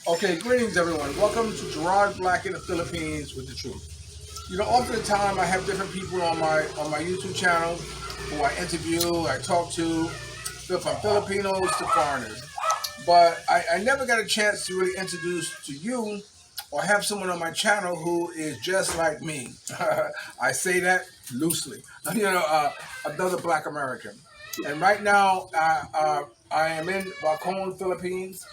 Okay, greetings everyone. Welcome to Gerard Black in the Philippines with the truth. You know, often the time I have different people on my YouTube channel who I interview, I talk to, from Filipinos to foreigners. But I never got a chance to really introduce to you or have someone on my channel who is just like me. I say that loosely. You know, another Black American. And right now, I am in Bacon, Philippines.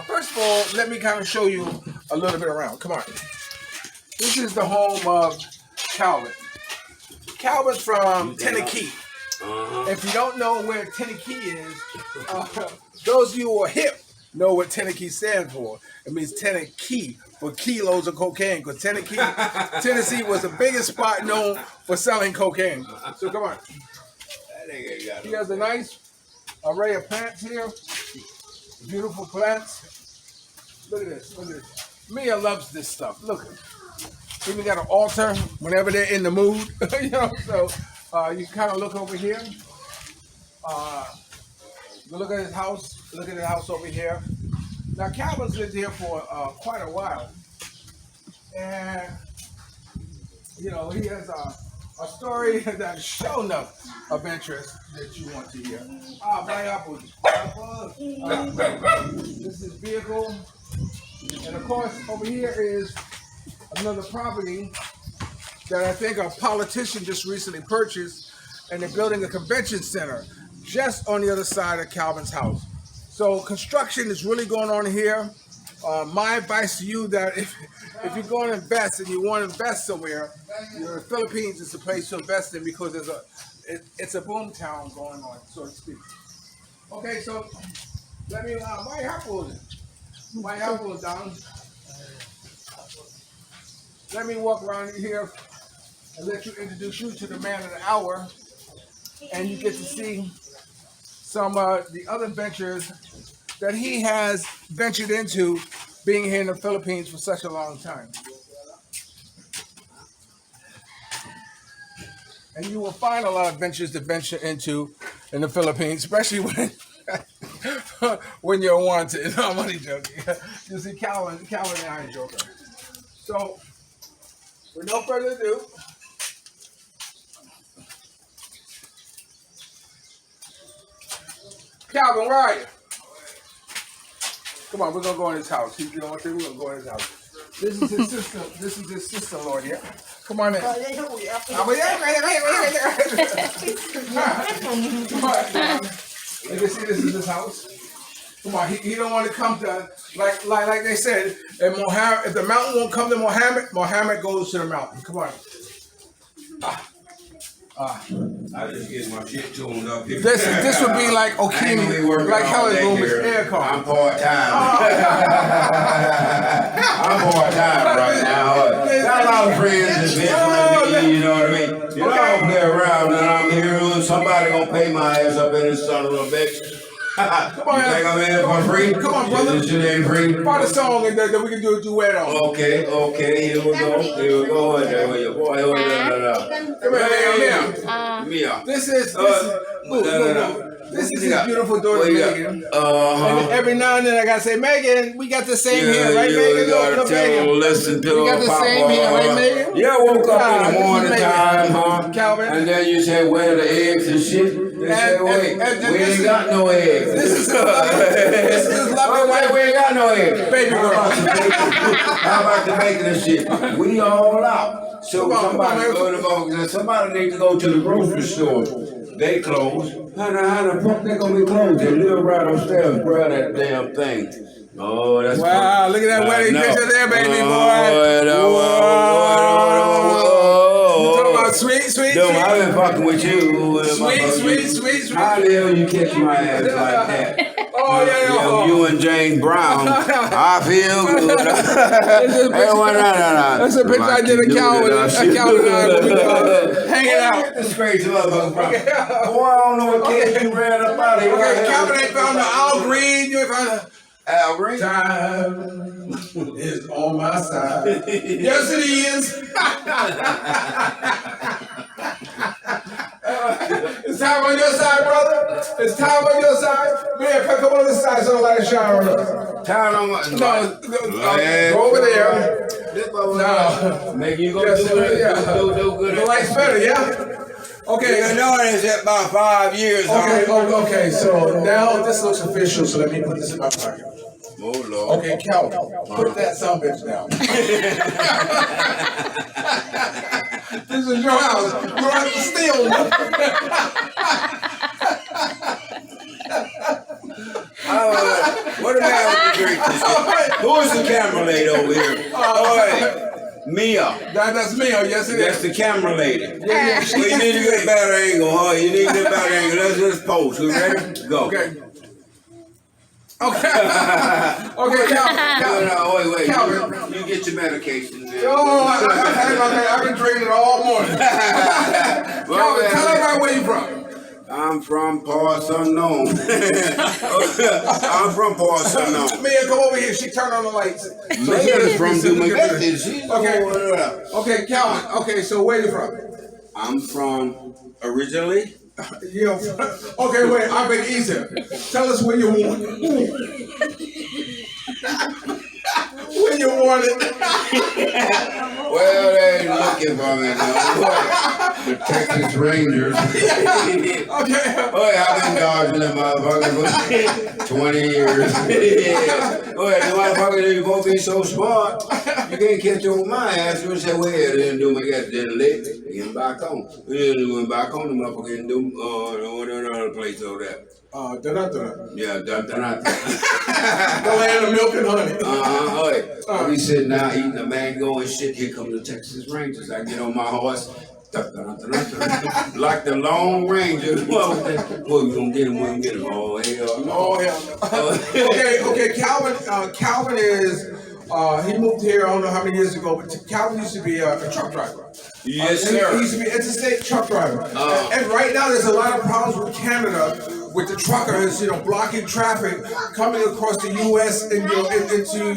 First of all, let me kind of show you a little bit around. Come on. This is the home of Calvin. Calvin's from Tennessee. If you don't know where Tennessee is, those of you who are hip know what Tennessee stands for. It means Tennessee for kilos of cocaine, because Tennessee was the biggest spot known for selling cocaine. So come on. He has a nice array of plants here. Beautiful plants. Look at this. Look at this. Mia loves this stuff. Look. Even got an altar whenever they're in the mood. You know, so you kind of look over here. You look at his house. Look at the house over here. Now Calvin's lived here for quite a while, and you know he has a story that's shown enough of interest that you want to hear. My apples. This is vehicle, and of course over here is another property that I think a politician just recently purchased, and they're building a convention center just on the other side of Calvin's house. So construction is really going on here. My advice to you that if you're going to invest and you want to invest somewhere, the Philippines is the place to invest in, because it's a boom town going on, so to speak. Okay, so let me my apple down. Let me walk around here and let you introduce you to the man of the hour, and you get to see some of the other ventures that he has ventured into, being here in the Philippines for such a long time. And you will find a lot of ventures to venture into in the Philippines, especially when you're wanted. No, I'm only joking. You see, Calvin and I are joking. So, with no further ado, Calvin, where are you? Come on, we're gonna go in his house. You know what? We're gonna go in his house. This is his sister. This is his sister-in-law here. Come on in. Come on. You can see this is his house. Come on, he don't want to come to like they said. If the mountain won't come to Muhammad goes to the mountain. Come on. I just get my shit tuned up here. This would be like Okini, like Helen's room is air car. I'm part-time. I'm part-time right now. Got a lot of friends that's been, you know what I mean? You know, I don't play around, and I'm here. Somebody gonna pay my ass up in this son of a bitch. Come on, you think I'm in here for free? Come on, brother. This shit ain't free. Find a song that we can do a duet on. Okay, here we go. Here we go. Boy, Mia. This is his beautiful daughter, Megan. And every now and then I gotta say, Megan, we got the same hair, right, Megan? You gotta tell them, listen to we got the same hair, right, Megan? Yeah, woke up in the morning time, huh? Calvin. And then you say, where the eggs and shit? They say, wait, we ain't got no eggs. This is his lovely wife. We ain't got no eggs. Baby girl. How about the bacon and shit? We all out. So somebody needs to go to the grocery store. They close. How the fuck they gonna be closed? They live right upstairs, grab that damn thing. Oh, that's wow! Look at that wedding picture there, baby boy. Sweet. No, I've been fucking with you. Sweet. How the hell you catch my ass like that? Oh, yeah. You and James Brown. I feel good. That's a picture I did of Calvin and I hanging out. This crazy motherfucker. Boy, I don't know what kid you ran up out here. Okay, Calvin ain't found the Al Green. You ain't found the Al Green. Time is on my side. Yes, it is. It's time on your side, brother. It's time on your side. Man, come on this side so the light shine on us. Time on my. No, go over there. No. Make you go do good. The light's better, yeah? Okay. You know it's about 5 years. Okay, so now this looks official, so let me put this in my pocket. Oh, Lord. Okay, Calvin, put that son bitch down. This is your house. You don't have to steal nothing. What about with the drink? Who's the camera lady over here? Mia. That's Mia, yes it is. That's the camera lady. Yeah, well, you need to get a better angle, huh? You need to get a better angle. Let's just pose. We ready? Go. Okay. Okay, Calvin. No, wait. Calvin. You get your medication. Oh, I've been drinking it all morning. Calvin, tell everybody where you from. I'm from parts unknown. I'm from parts unknown. Mia, come over here. She turned on the lights. Mia's from Dumaguete. Okay, Calvin. Okay, so where you from? I'm from originally. Okay, wait. I've been easier. Tell us where you want. When you want it. Well, they ain't looking for me now. The Texas Rangers. Okay. Oh, yeah, I've been dodging them motherfuckers for 20 years. Oh, yeah, the motherfuckers, you supposed to be so smart. You can't catch up with my ass. You say, well, they didn't do my gas, didn't lick. They get back home. We didn't went back home, the motherfucker didn't do another place over there. Yeah, dun. The land of milk and honey. Oh, yeah. I be sitting down eating a mango and shit. Here come the Texas Rangers. I get on my horse. Like the Lone Ranger. Boy, we gonna get him, we gonna get him. Oh, hell no. Okay, Calvin is, he moved here, I don't know how many years ago, but Calvin used to be a truck driver. Yes, sir. He used to be an interstate truck driver. And right now there's a lot of problems with Canada, with the truckers, blocking traffic coming across the U.S. and into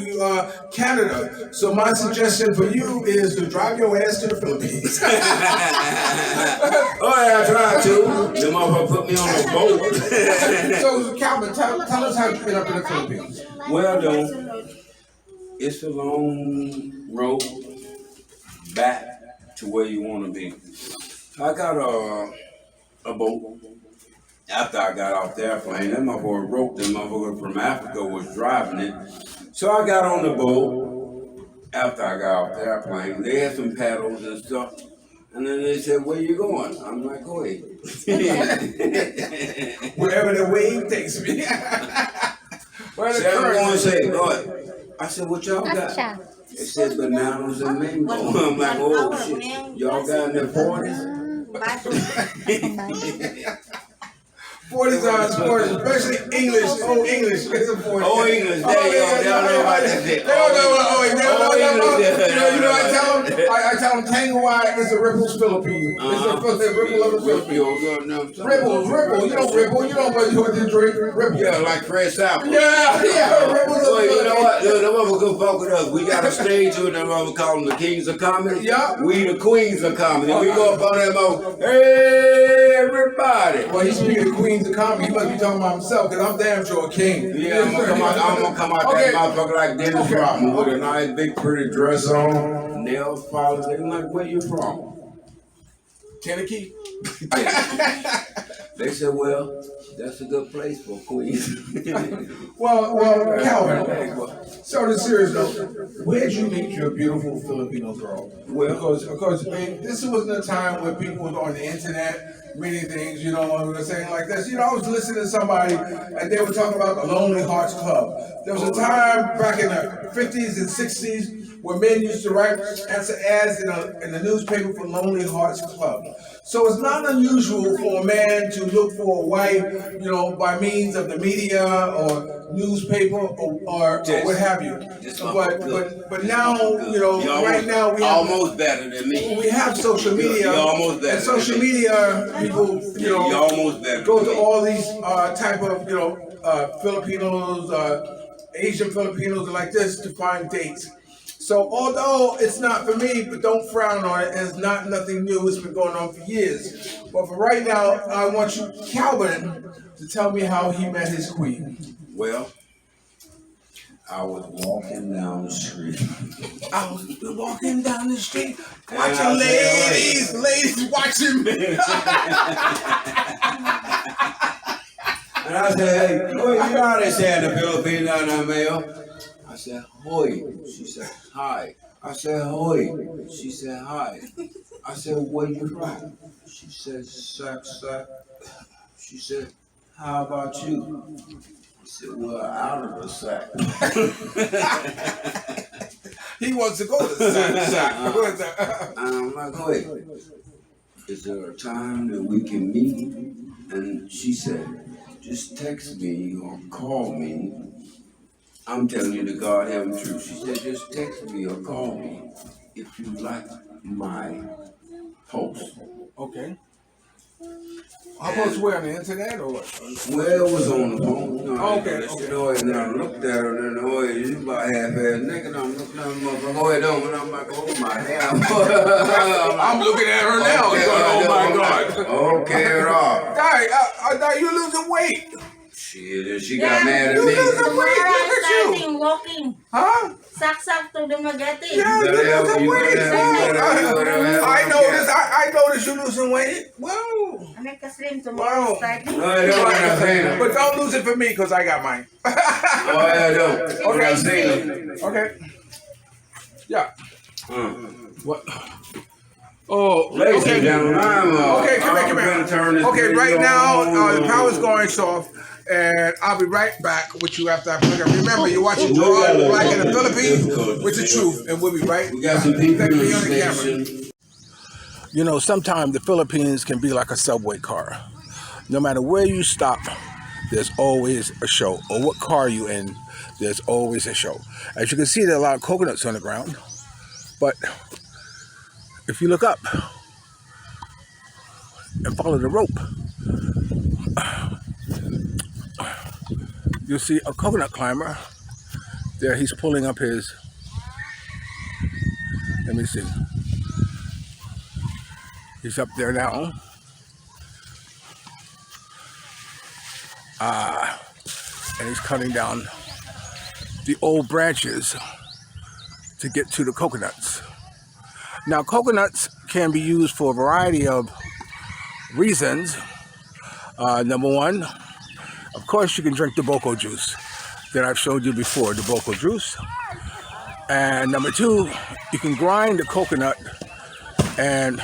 Canada. So my suggestion for you is to drive your ass to the Philippines. Oh, yeah, I tried to. The motherfucker put me on a boat. So, Calvin, tell us how you get up in the Philippines. Well, though, it's a long road back to where you want to be. I got a boat. After I got off the airplane, that motherfucker roped the motherfucker from Africa was driving it. So I got on the boat after I got off the airplane. They had some paddles and stuff. And then they said, where you going? I'm like, go ahead. Wherever the wave takes me. So I'm going to say, go ahead. I said, what y'all got? They said bananas and mango. I'm like, oh shit. Y'all got in their 40s? 40s are sports, especially English. Oh, English. It's a 40. Oh, English. There you go. They don't know about that shit. They don't know. You know, I tell them Tanguay is a Ripple's Philippine. It's a Ripple of the Philippines. Ripple. You don't Ripple. You don't know what to drink. Ripple. Yeah, like Fred South. Yeah. Ripple's well, you know what? The motherfucker good fuck with us. We got a stage with them motherfucker call them the kings of comedy. Yeah. We the queens of comedy. We go up on that motherfucker. Hey, everybody. Well, he's speaking of queens of comedy. He must be talking about himself, because I'm damn sure a king. Yeah, I'm gonna come out that motherfucker like Dennis Rodman with a nice big pretty dress on, nails polished. They like, where you from? Tennessee. They said, well, that's a good place for queens. well, Calvin. So the serious note, where'd you meet your beautiful Filipino girl? Well, because this wasn't a time when people was on the internet reading things, saying like this. I was listening to somebody and they were talking about the Lonely Hearts Club. There was a time back in the 50s and 60s where men used to answer ads in the newspaper for Lonely Hearts Club. So it's not unusual for a man to look for a wife, by means of the media or newspaper or what have you. But now, right now we have almost better than me. We have social media. You're almost better. And social media people, you're almost better. Go to all these type of Filipinos, Asian Filipinos like this to find dates. So although it's not for me, but don't frown on it, it's not nothing new. It's been going on for years. But for right now, I want you, Calvin, to tell me how he met his queen. Well, I was walking down the street. I was walking down the street, watching ladies watching me. And I said, hey, boy, you know how they say in the Philippines down there, Mayo? I said, hoy. She said, hi. I said, hoy. She said, hi. I said, where you from? She said, sack. She said, how about you? I said, well, out of the sack. He wants to go to the sack. I'm like, wait, is there a time that we can meet? And she said, just text me or call me. I'm telling you the goddamn truth. She said, just text me or call me if you like my post. Okay. How post where, on the internet or what? Well, it was on the phone. Okay. And I looked at her and then, you about half-ass naked. I'm looking at her, motherfucker, and I'm like, oh my damn. I'm looking at her now. Okay, Oh my God. Okay, Rob. Guy, you losing weight. Shit, she got mad at me. Tomorrow starting walking. Huh? Sak to Dumaguete. Yeah, you losing weight. I noticed. I noticed you losing weight. Whoa. I make a slim tomorrow starting. But don't lose it for me because I got mine. Don't. Okay. Yeah. What? Oh, ladies and gentlemen, okay, come here. Okay, right now the power's going soft, and I'll be right back with you after I plug it. Remember, you're watching Gerard Black in the Philippines with the truth, and we'll be right. We got some people on the camera. You know, sometimes the Philippines can be like a subway car. No matter where you stop, there's always a show. Or what car you in, there's always a show. As you can see, there are a lot of coconuts on the ground, but if you look up and follow the rope, you'll see a coconut climber. There he's pulling up his, let me see. He's up there now. And he's cutting down the old branches to get to the coconuts. Now, coconuts can be used for a variety of reasons. Number one, of course, you can drink the boko juice that I've showed you before, the boko juice. And number two, you can grind the coconut and,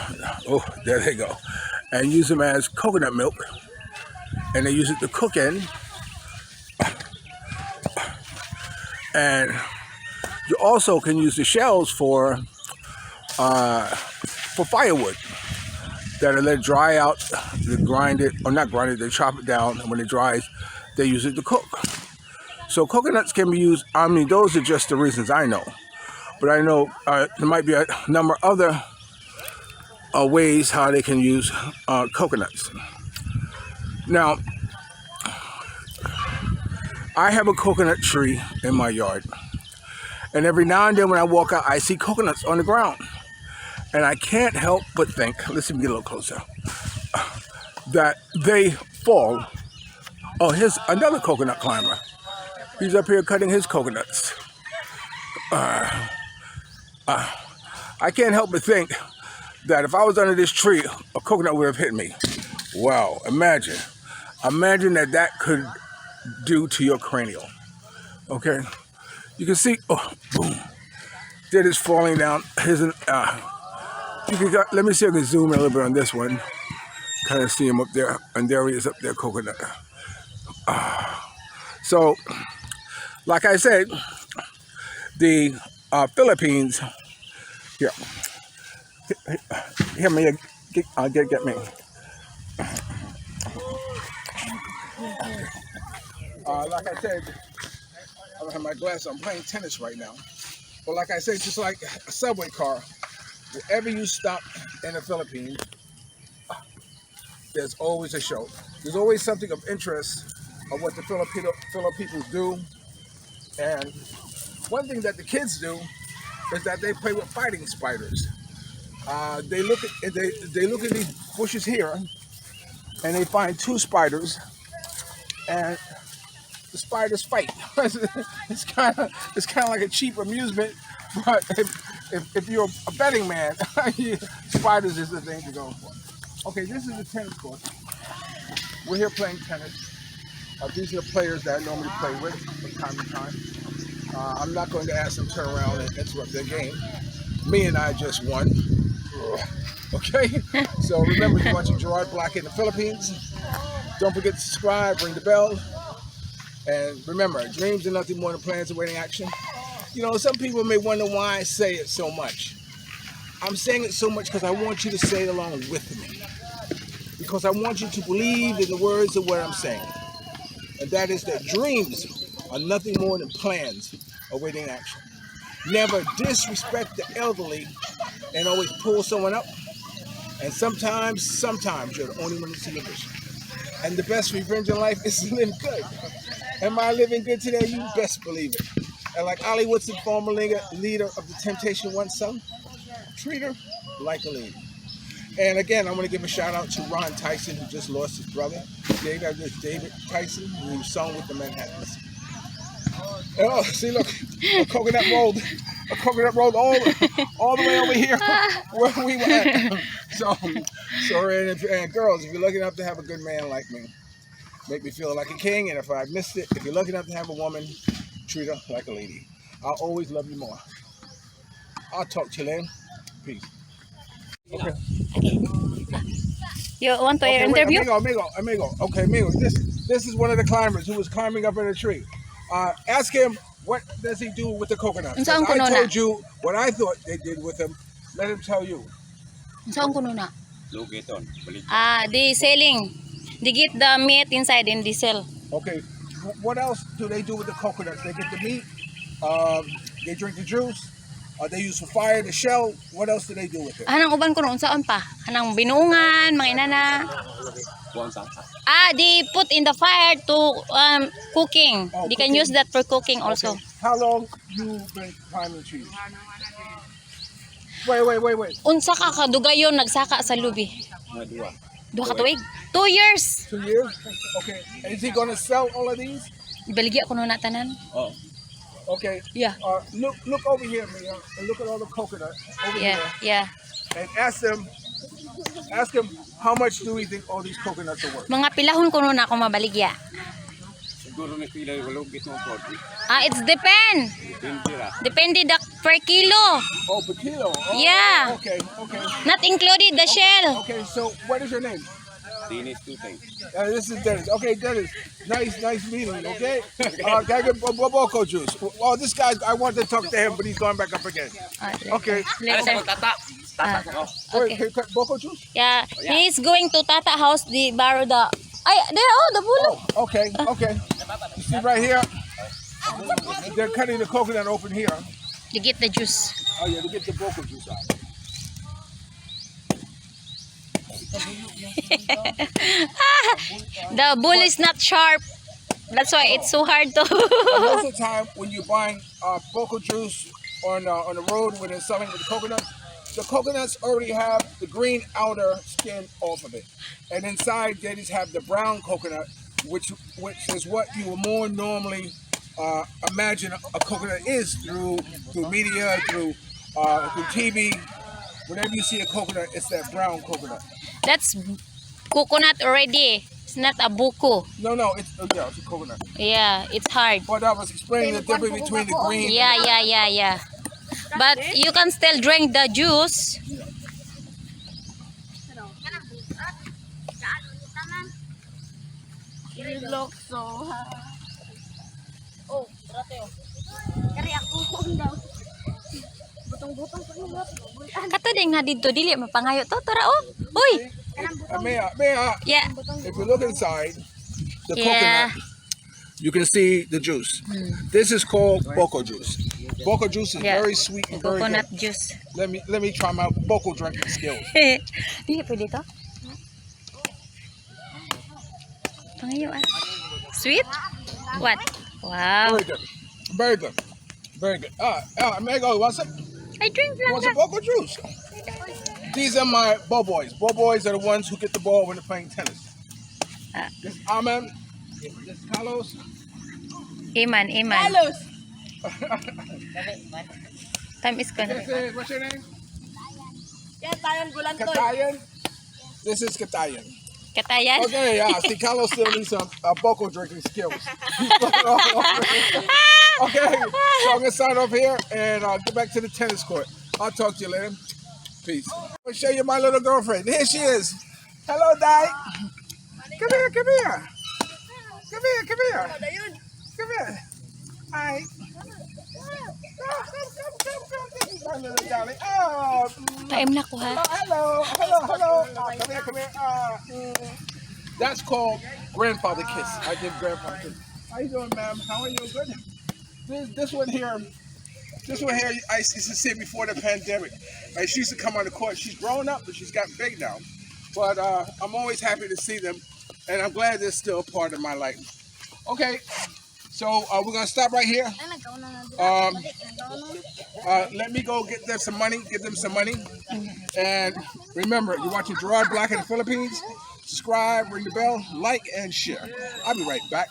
oh, there they go, and use them as coconut milk. And they use it to cook in. And you also can use the shells for firewood that are let dry out. They grind it, or not grind it, they chop it down, and when it dries, they use it to cook. So coconuts can be used, I mean, those are just the reasons I know. But I know there might be a number of other ways how they can use coconuts. Now, I have a coconut tree in my yard. And every now and then when I walk out, I see coconuts on the ground. And I can't help but think, let's get a little closer, that they fall. Oh, here's another coconut climber. He's up here cutting his coconuts. I can't help but think that if I was under this tree, a coconut would have hit me. Wow, imagine that could do to your cranial. Okay, you can see, oh, boom, that is falling down. Here's an, let me see if I can zoom in a little bit on this one. Kind of see him up there, and there he is up there, coconut. So, like I said, the Philippines, here, me, get me. Like I said, I don't have my glasses. I'm playing tennis right now. But like I said, just like a subway car, wherever you stop in the Philippines, there's always a show. There's always something of interest of what the Filipinos do. And one thing that the kids do is that they play with fighting spiders. They look at these bushes here, and they find 2 spiders, and the spiders fight. it's kind of like a cheap amusement, but if you're a betting man, spiders is the thing to go for. Okay, this is the tennis court. We're here playing tennis. These are the players that I normally play with from time to time. I'm not going to ask them to turn around and interrupt their game. Me and I just won. Okay? So remember, you're watching Gerard Black in the Philippines. Don't forget to subscribe, ring the bell. And remember, dreams are nothing more than plans awaiting action. You know, some people may wonder why I say it so much. I'm saying it so much because I want you to say it along with me. Because I want you to believe in the words of what I'm saying. And that is that dreams are nothing more than plans awaiting action. Never disrespect the elderly and always pull someone up. And sometimes you're the only one to see your vision. And the best revenge in life is to live good. Am I living good today? You best believe it. And like Ali Woodson, former leader of the Temptation once sung, treat her like a lady. And again, I want to give a shout out to Ron Tyson, who just lost his brother, David Tyson, who sung with the Manhattans. And oh, see, look, a coconut rolled all the way over here where we were at. So and girls, if you're lucky enough to have a good man like me, make me feel like a king. And if I missed it, if you're lucky enough to have a woman, treat her like a lady. I'll always love you more. I'll talk to you later. Peace. Okay. You want to Okay, interview? Wait, amigo. Okay, amigo. This is one of the climbers who was climbing up in a tree. Ask him, what does he do with the coconut? Unsa ang I kuno na? told you what I thought they did with him. Let him tell you. Saan ko na? Lugiton, balik. They selling. They get the meat inside and they sell. Okay. What else do they do with the coconuts? They get the meat. They drink the juice. They use for fire, the shell. What else do they do with it? Anang uban ko noon saan pa? Anang binungan, mga inana. They put in the fire to cooking. Oh, They can cooking. use that for cooking also. Okay. How long you been climbing trees? Wait. Unsa ka kadugayon nagsaka sa lubi? Duha ka tuig? 2 years. 2 years? Okay. Is he gonna sell all of these? Ibaligya ko na tanan. Oh. Okay. Yeah. Look over here, Mia, and look at all the coconut over here, Yeah. and ask them how much do we think all these coconuts are worth? Mga pilahon ko na ako mabaligya. Siguro na sila walugit mo po. It's depend. Depende the per kilo. Oh, per kilo. Oh, Yeah. Okay. Not included the shell. Okay. So, what is your name? Dennis Tuteng. This is Dennis. Okay, Dennis. Nice meeting. Okay. Can I get Boko juice? Oh, this guy. I want to talk to him, but he's going back up again. Okay. Later. Wait, Boko juice? Yeah, he's going to Tata house. The borrow the. The bulo. Oh, okay. You see right here, they're cutting the coconut open here. You get the juice. Oh yeah, to get the Boko juice out. The bull is not sharp. That's why it's so hard to. Most of the time, when you're buying Boko juice on the road when they're selling the coconuts already have the green outer skin off of it, and inside they just have the brown coconut, which is what you would more normally imagine a coconut is through media, through TV. Whenever you see a coconut, it's that brown coconut. That's coconut already. It's not a buko. No, it's a coconut. Yeah, it's hard. But I was explaining the difference between the green. Yeah. But you can still drink the juice. You look so hot. Oh, rateo. Kari ako daw. Butong-butong sa mga. Kato ding na dito dili mapangayo to tara oh. Uy. Yeah. If you look inside the Yeah. coconut, you can see the juice. This is called Boko juice. Boko juice is very sweet and very Coconut good. juice. Let me try my Boko drinking skills. Dili pwede to. Pangayo Sweet? What? Wow. Very good. Amigo, what's it? I drink You lang want some Boco juice? These are my ball boys. Ball boys are the ones who get the ball when they're playing tennis. Ah. This is Amen. This is Carlos. Iman, Iman. Carlos. Time is gone. This is, what's your name? Yan, tayan gulantoy. Katayan. This is Katayan. Katayan? Okay, see, Carlos still needs some Boco drinking skills. Okay, so I'm gonna sign off here and get back to the tennis court. I'll talk to you later. Peace. I'll show you my little girlfriend. Here she is. Hello, Di. Come here, come here. Come here, come here. Come here. Hi. Come. My little darling. Oh, Time na ko ha. hello. Come here, come here. That's called grandfather kiss. I give grandfather kiss. How you doing, ma'am? How are you? Good. This one here, I used to see it before the pandemic. And she used to come on the court. She's grown up, but she's gotten big now. But I'm always happy to see them, and I'm glad they're still a part of my life. Okay, so we're gonna stop right here. Let me go get them some money. Give them some money. And remember, you're watching Gerard Black in the Philippines. Subscribe, ring the bell, like, and share. I'll be right back.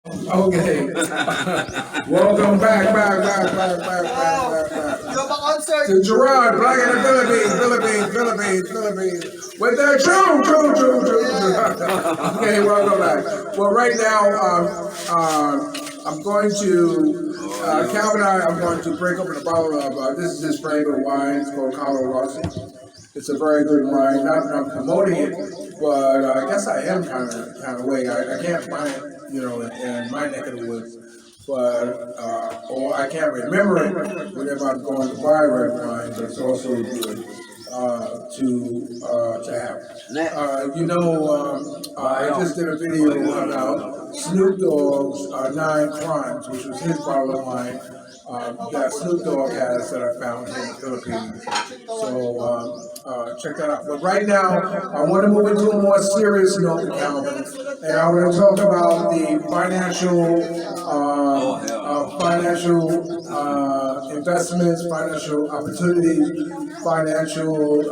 Okay. Welcome back. To Gerard, Black in the Philippines. With the true. Okay, welcome back. Well, right now, I'm going to, Calvin and I'm going to break open a bottle of, this is his favorite wine, it's called Carlo Rossi. It's a very good wine, not that I'm promoting it, but I guess I am kind of way. I can't find it, in my neck of the woods. But or I can't remember it whenever I'm going to buy red wine, but it's also good to have. I just did a video about Snoop Dogg's 9 Crimes, which was his bottle of wine that Snoop Dogg has that I found here in the Philippines. So check that out. But right now, I want to move into a more serious note, Calvin, and I want to talk about the financial investments, financial opportunities, financial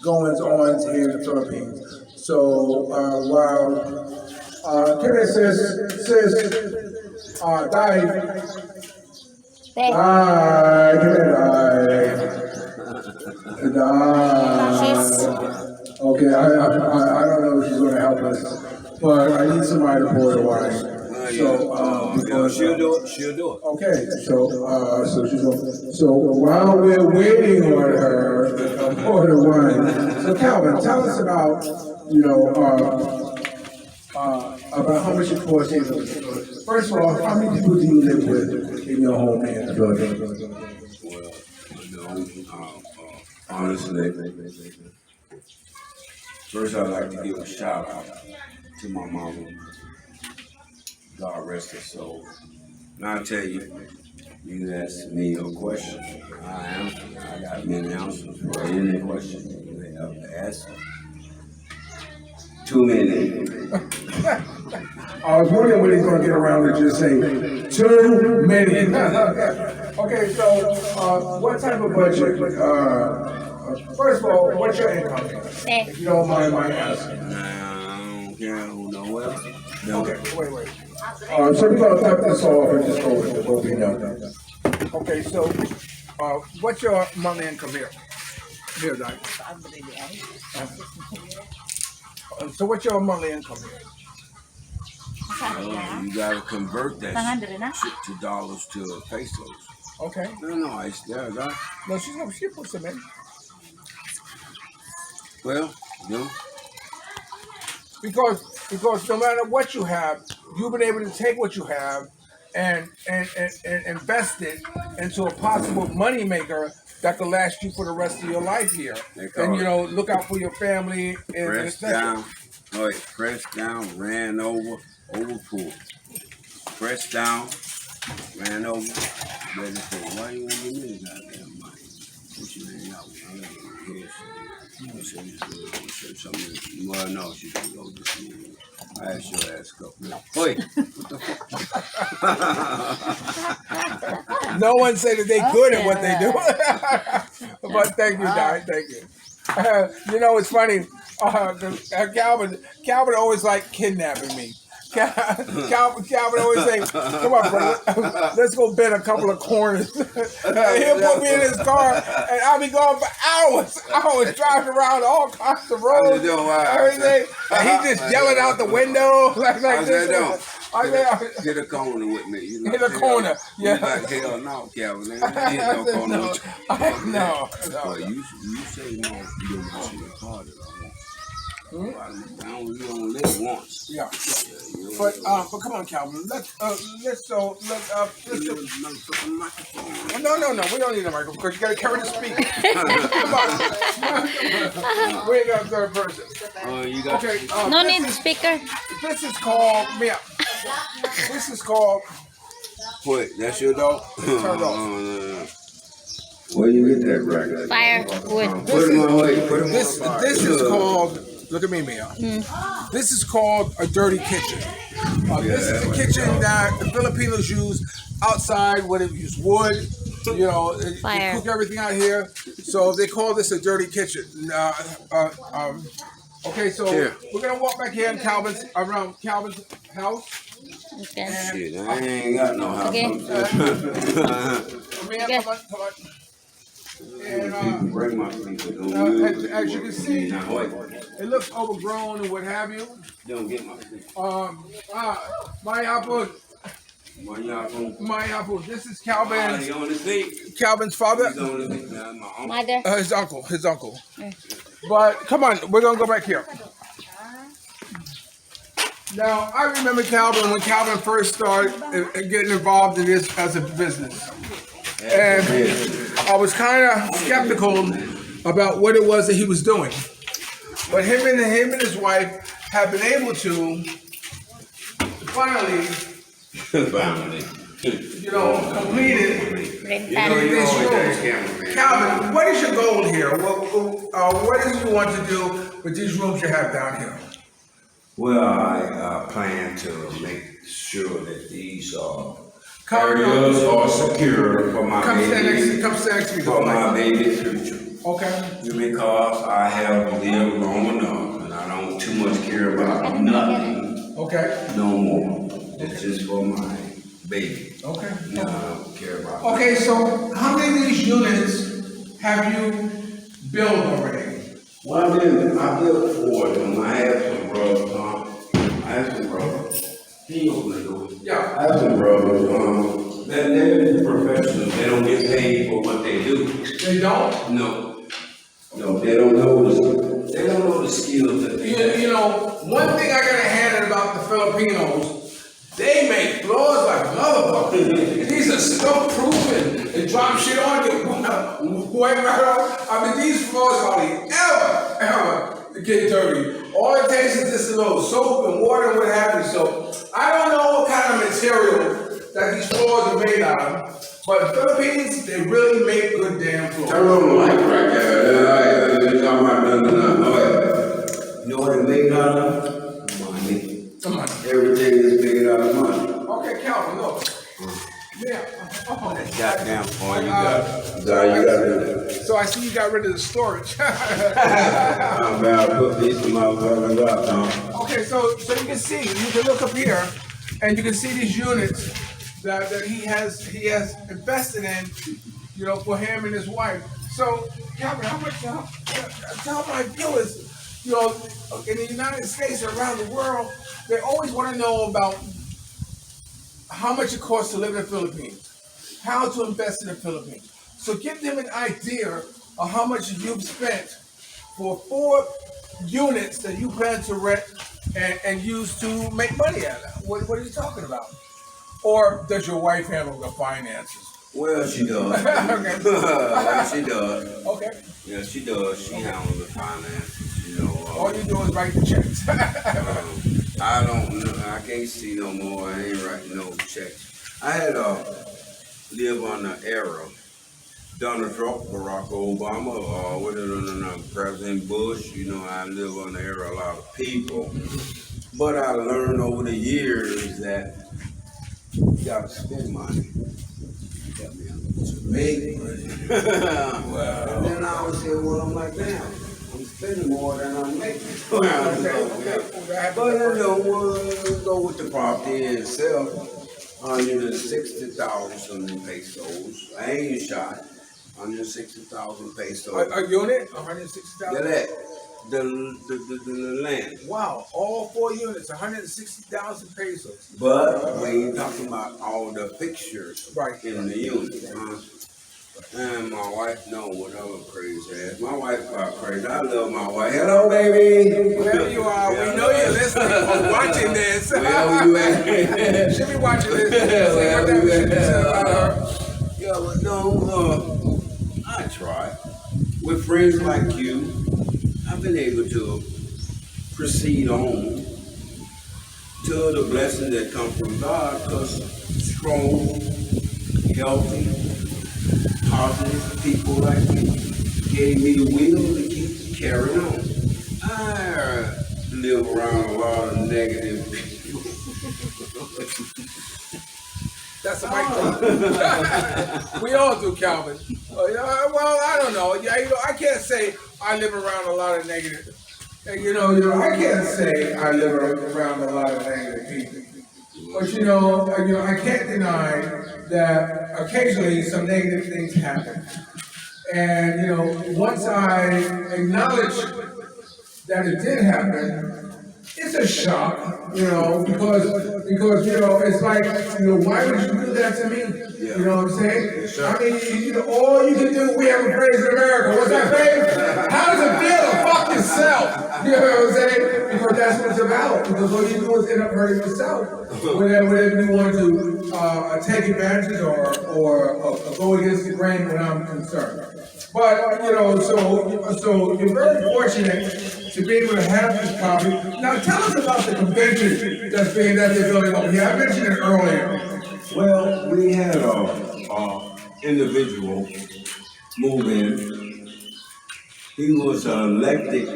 goings on here in the Philippines. So while come here, sis, die. Okay, I don't know if she's going to help us, but I need somebody to pour the wine. So, she'll do it. Okay, so she's going. So while we're waiting on her to pour the wine, so Calvin, tell us about about how much it costs here. First of all, how many people do you live with in your home here in Philadelphia? Honestly, first I'd like to give a shout out to my mama. God rest her soul. Now I tell you, you ask me a question, I got many answers for any question you have to ask. Too many. I was wondering when he's going to get around to just say too many. Okay, so what type of budget? First of all, what's your income? If you don't mind my asking. I don't care who know what. Okay, wait. So we're going to cut this off and just go with what we know. Okay, so what's your monthly income here? Here, Doc. So what's your monthly income here? You gotta convert that shit to dollars to pesos. Okay. No, it's there, guy. No, she puts them in. Well, Because no matter what you have, you've been able to take what you have and invest it into a possible money maker that could last you for the rest of your life here. And look out for your family and pressed down, ran over full. Pressed down, ran over. Ready for why you want to give me the goddamn money? What you hang out with? I don't care. Well, no, she can go this morning. I asked your ass go. Wait, what the fuck? No one said that they good at what they do. But thank you, Di. Thank you. It's funny. Calvin always like kidnapping me. Calvin always say, "Come on, brother, let's go bend a couple of corners." And he'll put me in his car, and I'll be gone for hours driving around all kinds of roads, everything. And he just yelling out the window like this. Hit a corner with me. Hit a corner, yeah. Hell no, Calvin. Hit no corner with you. No. But you say no. You don't want to get harder. You only live once. Yeah. But come on, Calvin. Let's No. We don't need a microphone because you got to carry the speaker. Come on. We ain't got a third person. Okay. No need speaker. This is called This is called. Wait, that's your dog? Turn off. Where you get that record? Firewood. This is called. Look at me, Mia. This is called a dirty kitchen. This is a kitchen that the Filipinos use outside where they use wood. They cook everything out here. So they call this a dirty kitchen. Okay, so we're gonna walk back here in around Calvin's house. Okay. Shit, I ain't got no house. Okay. Come here, Okay. come on. And People bring my people. as you can see, Now, wait. it looks overgrown and what have you. Don't get my people. My apple. My apple. This is He on the seat. Calvin's father. He's on the seat. Now, my uncle. Mother. His uncle. But come on, we're gonna go back here. Now, I remember Calvin when Calvin first started getting involved in this as a business. And I was kind of skeptical about what it was that he was doing. But him and his wife have been able to finally, complete it. Renta. Calvin, what is your goal here? What is it you want to do with these rooms you have down here? Well, I plan to make sure that these areas are secure for my baby. Come stand next to me. For my baby future. Okay. Because I have lived long enough and I don't too much care about nothing Okay. no more. It's just for my baby. Okay. No, I don't care about Okay, so how many of these units have you built already? Well, I built 4 of them. I have some brothers, I have some brothers. He opened the door. Yeah. I have some brothers, they're professionals. They don't get paid for what they do. They don't? No, they don't know the skills that they have. You know, one thing I gotta hand it about the Filipinos, they make floors like motherfuckers. These are stuff proofing and drop shit on you. Wipe right off. I mean, these floors hardly ever get dirty. All it takes is just a little soap and water and what have you. So I don't know what kind of material that these floors are made out of, but Philippines, they really make good damn floors. Turn on the light right there. You're talking about nothing. You know what it's made out of? Money. Come on. Everything is made out of money. Okay, Calvin, look. Yeah. Goddamn point, you got it. So I see you got rid of the storage. I'm about to put these motherfuckers up, Tom. Okay, so you can see, you can look up here, and you can see these units that he has invested in, you know, for him and his wife. So, Calvin, how much? Tell my viewers, you know, in the United States and around the world, they always want to know about how much it costs to live in the Philippines, how to invest in the Philippines. So give them an idea of how much you've spent for 4 units that you plan to rent and use to make money out of. What are you talking about? Or does your wife handle the finances? Well, she does. Okay. She does. Okay. Yeah, she does. She handles the finances, you know. All you do is write the checks. I don't know. I can't see no more. I ain't writing no checks. I had live on the era. Donald Trump, Barack Obama, President Bush. You know, I live on the era of a lot of people. But I learned over the years that you gotta spend money. To make money. Wow. And then I would say, well, I'm like, damn, I'm spending more than I'm making. But you know, we'll go with the property itself. 160,000 pesos. I ain't shot. 160,000 pesos. A unit? 160,000? Yeah, the land. Wow, all 4 units, 160,000 pesos. But we ain't talking about all the fixtures in the unit. And my wife know whatever crazy ass. My wife got crazy. I love my wife. Hello, baby. Wherever you are, we know you're listening or watching this. Where you at? She'll be watching this. Yeah, but no, I try. With friends like you, I've been able to proceed on to the blessing that come from God, because strong, healthy, positive people like me gave me the will to keep carrying on. I live around a lot of negative people. That's a mic. We all do, Calvin. Well, I don't know. Yeah, you know, I can't say I live around a lot of negative And, I can't say I live around a lot of negative people. But I can't deny that occasionally some negative things happen. And once I acknowledge that it did happen, it's a shock, because it's like, why would you do that to me? Yeah. You know what I'm saying? Yes, sir. I mean, all you can do, we have a phrase in America. What's that phrase? How does it feel to fuck yourself? You know what I'm saying? Because that's what it's about. Because all you do is end up hurting yourself. Whenever you want to take advantage or go against the grain when I'm concerned. But, so you're very fortunate to be able to have this copy. Now tell us about the convention that they're building over here. I mentioned it earlier. Well, we had a individual move in. He was elected.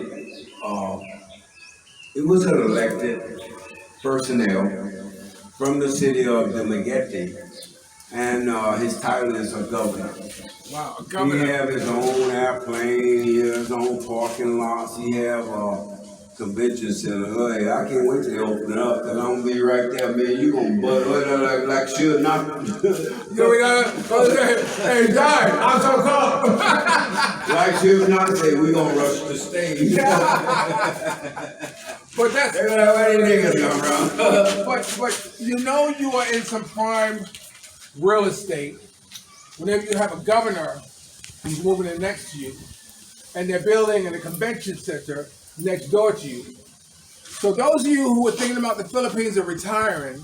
He was an elected personnel from the city of the Magette, and his title is a governor. Wow, a governor. He have his own airplane. He has his own parking lots. He have a convention center. Hey, I can't wait till they open it up, cause I'm gonna be right there, man. You gonna butt like should not. Hey, Di, I'm so calm. Like should not say we gonna rush the stage. But that's. They gonna have any niggas come around. But you are in some prime real estate. Whenever you have a governor who's moving in next to you, and they're building in a convention center next door to you. So those of you who are thinking about the Philippines and retiring,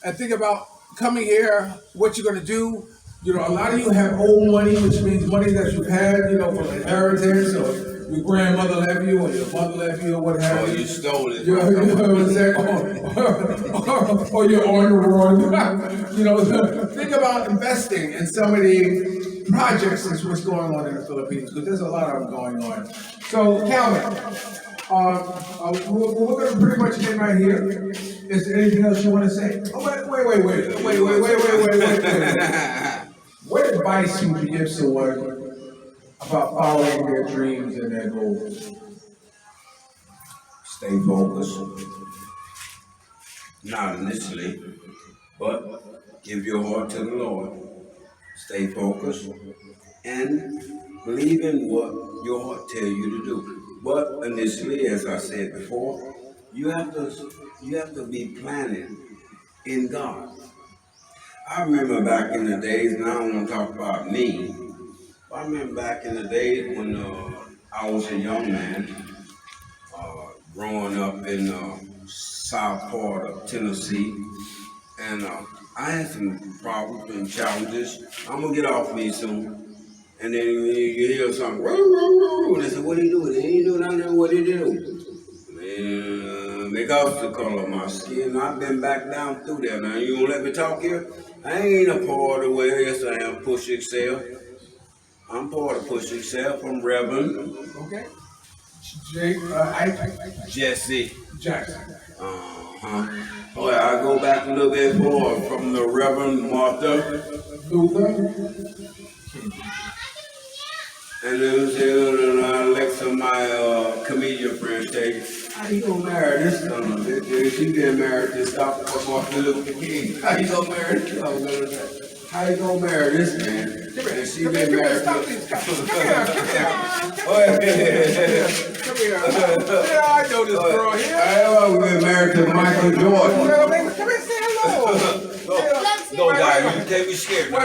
and think about coming here, what you're gonna do, a lot of you have old money, which means money that you've had, from inheritance, or your grandmother left you, or your mother left you, or what have you. You stole it. You know what I'm saying? Or you're on the run. Think about investing in some of the projects that's what's going on in the Philippines, because there's a lot of them going on. So, Calvin, we're going to pretty much end right here. Is there anything else you want to say? Oh, wait. What advice would you give someone about following their dreams and their goals? Stay focused. Not initially, but give your heart to the Lord. Stay focused and believe in what your heart tells you to do. But initially, as I said before, you have to be planning in God. I remember back in the days, and I don't want to talk about me, but I remember back in the days when I was a young man, growing up in south part of Tennessee, and I had some problems and challenges. I'm gonna get off me soon. And then you hear something, and they say, what do you do? They ain't doing nothing, what do you do? Because the color of my skin, I've been back down through there. Now, you gonna let me talk here? I ain't a part of the way, yes I am, Push Excel. I'm part of Push Excel from Reverend. Okay. Jesse Jackson. Well, I go back a little bit more from the Reverend Martha Luther. and then Alexa, my comedian friend, say, how you gonna marry this son of a bitch? She been married to stop for Martin Luther King. How you gonna marry this? How you gonna marry this man? And she been married. Come here. Yeah, I know this girl here. We've been married to Michael Jordan. Come here, say hello. Go, guy. You can't be scared. Wait.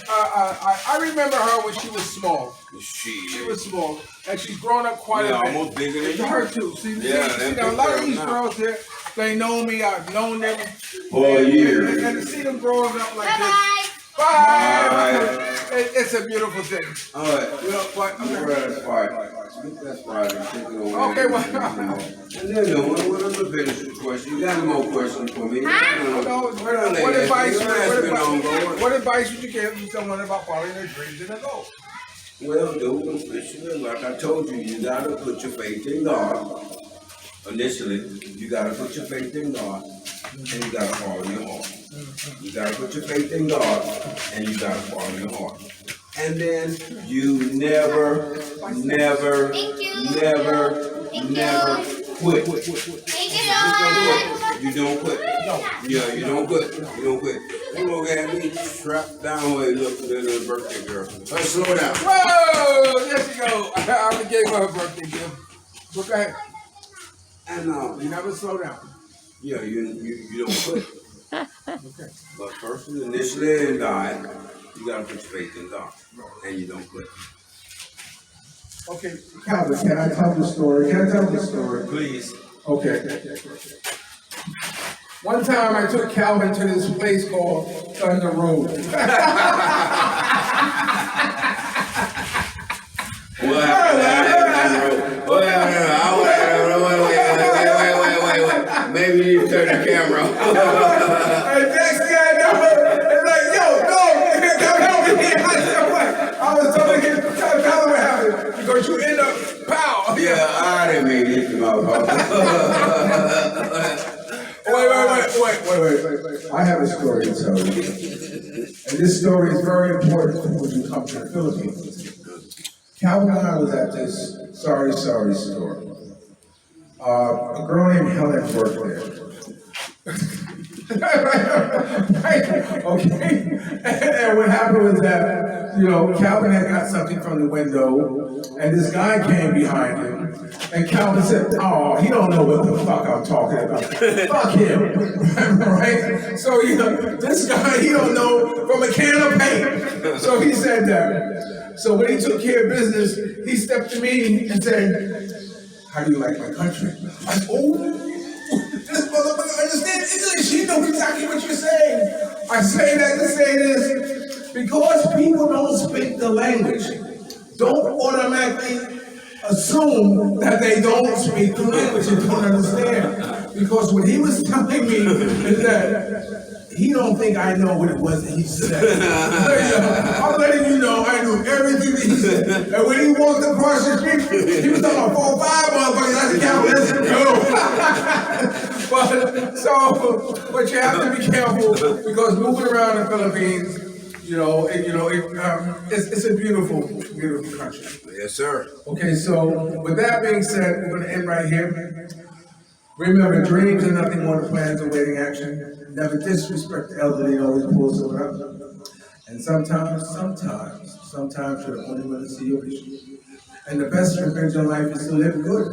I remember her when she was small. She was small, and she's grown up quite a bit. Almost bigger than you. Her too. See, Yeah, a lot of these girls here, they know me. I've known them For years. and to see them growing up like this. Bye-bye. Bye. It's a beautiful thing. All right. That's fine. Okay, well. And then, what other business question? You got any more questions for me? What advice would you give to someone about following their dreams and their goals? Well, dude, like I told you, you gotta put your faith in God. Initially, you gotta put your faith in God, and you gotta follow your heart. You gotta put your faith in God, and you gotta follow your heart. And then you never never quit. You don't quit. Yeah, you don't quit. You don't quit. You look at me strapped down way look at the birthday girl. Let's slow down. Whoa! There she go. I already gave her a birthday gift. But go ahead. And You never slow down. yeah, you don't quit. Okay. But first, initially in God, you gotta put your faith in God, and you don't quit. Okay, Calvin, can I tell the story? Can I tell the story? Please. Okay. One time I took Calvin to this place called Thunder Road. What happened? Wait. Maybe you need to turn the camera off. And next thing I know, it's like, yo, no, come help me. I said, what? I was telling him, tell Calvin what happened. Because you end up, pow. Yeah, I didn't mean this, motherfucker. Wait. I have a story to tell you. And this story is very important when you come to the Philippines. Calvin and I was at this sorry store. A girl named Helen worked there. Okay. And what happened was that, Calvin had got something from the window, and this guy came behind him. And Calvin said, oh, he don't know what the fuck I'm talking about. Fuck him. Right? So, this guy, he don't know from a can of paint. So he said that. So when he took care of business, he stepped to me and said, how do you like my country? I said, oh, this motherfucker understands English. He knows exactly what you're saying. I say that to say this, because people don't speak the language, don't automatically assume that they don't speak the language and don't understand. Because what he was telling me is that he don't think I know what it was that he said. I'm letting you know I knew everything that he said. And when he walked across the street, he was talking about 4 or 5 motherfuckers. I said, Calvin, let's go. But you have to be careful, because moving around the Philippines, it's a beautiful, beautiful country. Yes, sir. Okay, so with that being said, we're going to end right here. Remember, dreams are nothing more than plans awaiting action. Never disrespect the elderly, always pull someone up. And sometimes you're the only one to see your vision. And the best revenge in life is to live good.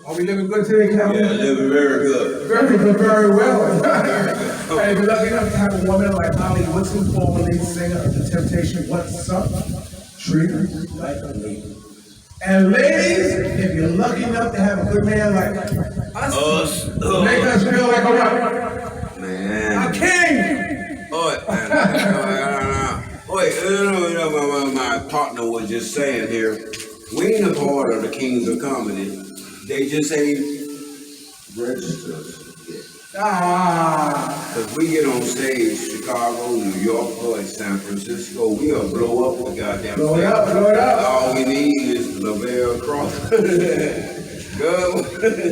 Are we living good today, Calvin? Yeah, living very good. Very good, very well. And if you're lucky enough to have a woman like Holly Woodson, former lead singer of The Temptation, What's Up? Treat her like a lady. And ladies, if you're lucky enough to have a good man like us, make us feel like a what? Man. A king! My partner was just saying here, we ain't a part of the Kings of Comedy. They just ain't registered yet. Because we get on stage, Chicago, New York, or San Francisco, we'll blow up the goddamn Blow it up. All we need is Lavelle Cross. Go.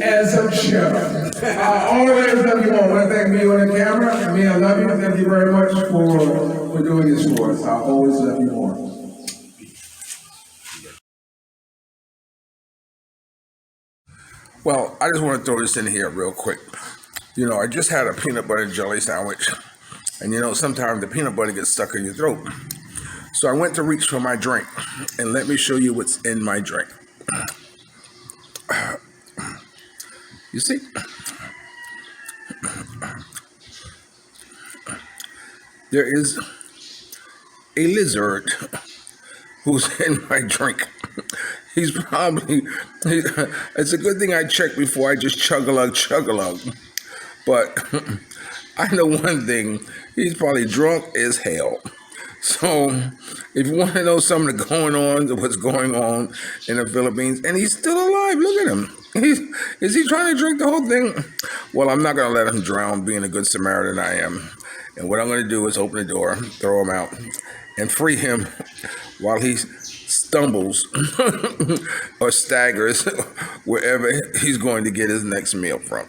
And some sugar. Always love you all. I want to thank me on the camera. I mean, I love you. Thank you very much for doing this for us. I'll always love you more. Well, I just want to throw this in here real quick. I just had a peanut butter and jelly sandwich. And sometimes the peanut butter gets stuck in your throat. So I went to reach for my drink. And let me show you what's in my drink. You see? There is a lizard who's in my drink. It's a good thing I checked before I just chug-a-lug. But I know one thing, he's probably drunk as hell. So if you want to know some of what's going on in the Philippines, and he's still alive, look at him. Is he trying to drink the whole thing? Well, I'm not going to let him drown, being a good Samaritan I am. And what I'm going to do is open the door, throw him out, and free him while he stumbles or staggers wherever he's going to get his next meal from.